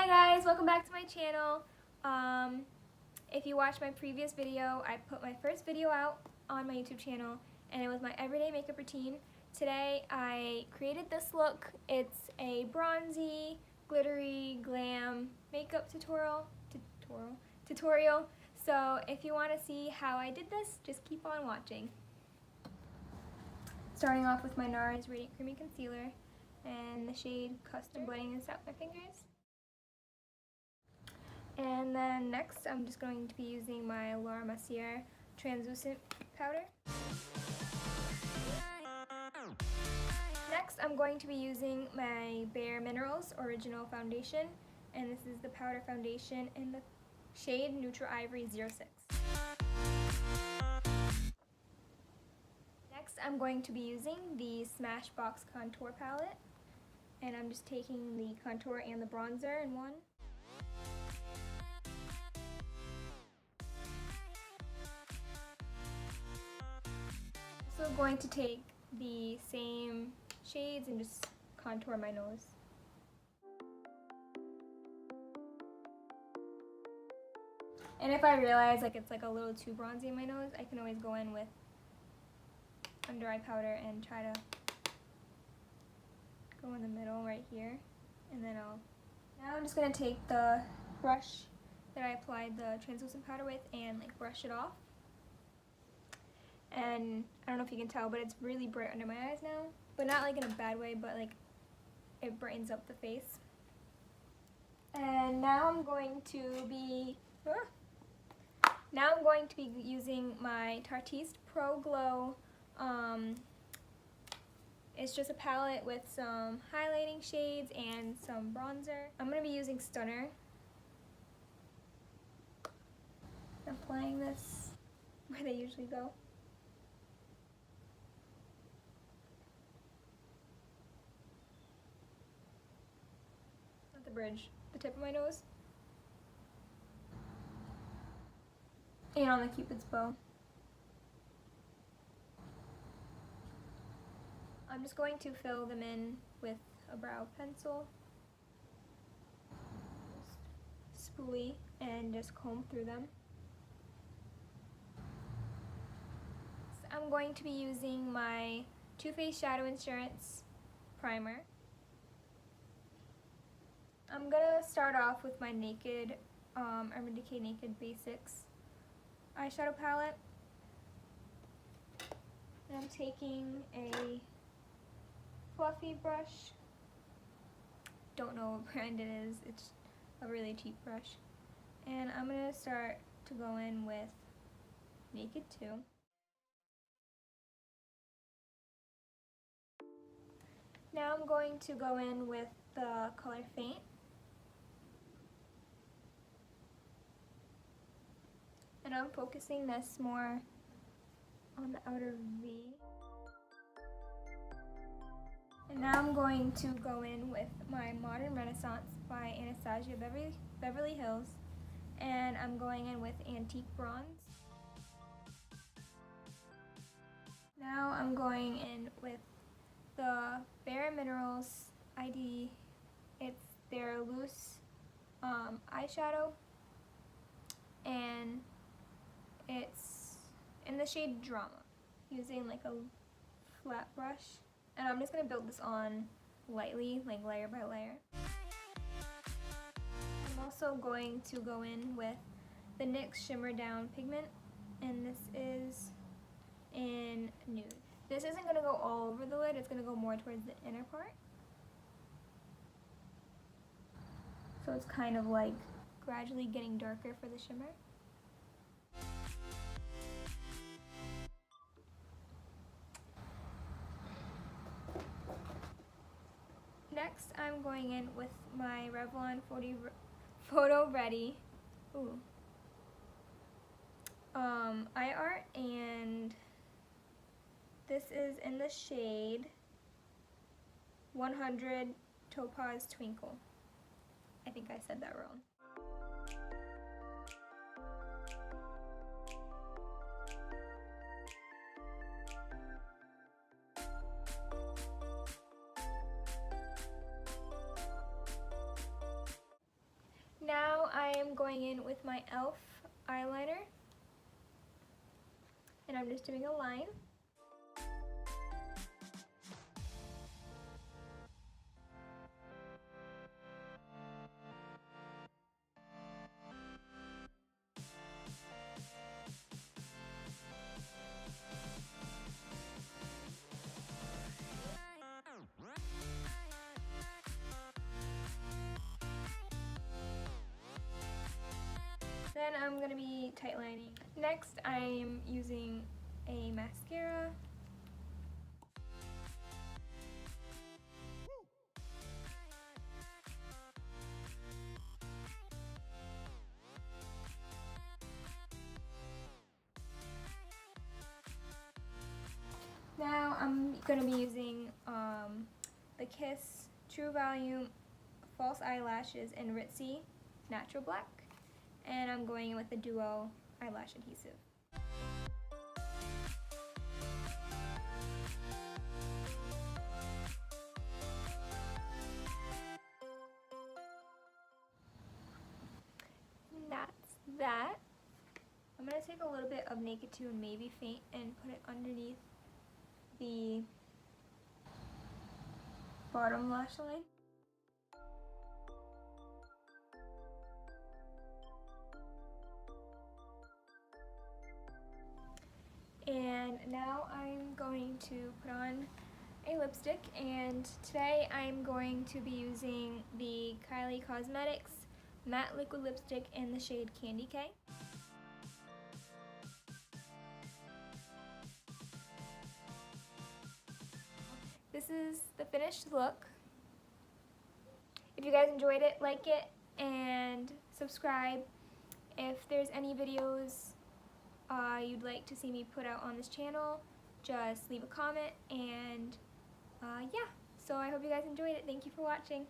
Hi guys, welcome back to my channel. If you watched my previous video, I put my first video out on my YouTube channel and it was my everyday makeup routine. Today I created this look. It's a bronzy, glittery, glam makeup tutorial. So if you want to see how I did this, just keep on watching. Starting off with my NARS Radiant Creamy Concealer and the shade Custard, blending this out with my fingers. And then next, I'm just going to be using my Laura Mercier translucent powder. Next, I'm going to be using my Bare Minerals Original Foundation, and this is the powder foundation in the shade Neutral Ivory 06. Next, I'm going to be using the Smashbox Contour Palette, and I'm just taking the contour and the bronzer in one. Also going to take the same shades and just contour my nose. And if I realize like it's like a little too bronzy in my nose, I can always go in with under eye powder and try to go in the middle right here. And then now I'm just going to take the brush that I applied the translucent powder with and like brush it off. And I don't know if you can tell, but it's really bright under my eyes now. But not like in a bad way, but like it brightens up the face. And now I'm going to be using my Tarteist Pro Glow. It's just a palette with some highlighting shades and some bronzer. I'm going to be using Stunner. Applying this where they usually go. Not the bridge, the tip of my nose. And on the Cupid's bow. I'm just going to fill them in with a brow pencil, spoolie, and just comb through them. So I'm going to be using my Too Faced Shadow Insurance primer. I'm gonna start off with my Naked Urban Decay Naked Basics eyeshadow palette. And I'm taking a fluffy brush. Don't know what brand it is. It's a really cheap brush. And I'm going to start to go in with Naked 2. Now I'm going to go in with the color Faint. And I'm focusing this more on the outer V. And now I'm going to go in with my Modern Renaissance by Anastasia Beverly Hills. And I'm going in with Antique Bronze. Now I'm going in with the Bare Minerals ID. It's their loose eyeshadow. And it's in the shade Drama, using like a flat brush. And I'm just going to build this on lightly, like layer by layer. I'm also going to go in with the NYX Shimmer Down pigment, and this is in Nude. This isn't going to go all over the lid, it's going to go more towards the inner part. So it's kind of like gradually getting darker for the shimmer. Next, I'm going in with my Revlon Photo Ready eye art, and this is in the shade 100 Topaz Twinkle. I think I said that wrong. I'm going in with my e.l.f. eyeliner, and I'm just doing a line. Then I'm going to be tightlining. Next, I'm using a mascara. Now I'm going to be using the Kiss True Volume False Eyelashes in Ritzy Natural Black. And I'm going in with the Duo eyelash adhesive. And that's that. I'm going to take a little bit of Naked 2 and Maybe Faint and put it underneath the bottom lash line. And now I'm going to put on a lipstick, and today I'm going to be using the Kylie Cosmetics Matte Liquid Lipstick in the shade Candy K. This is the finished look. If you guys enjoyed it, like it and subscribe. If there's any videos you'd like to see me put out on this channel, just leave a comment, and yeah, so I hope you guys enjoyed it. Thank you for watching.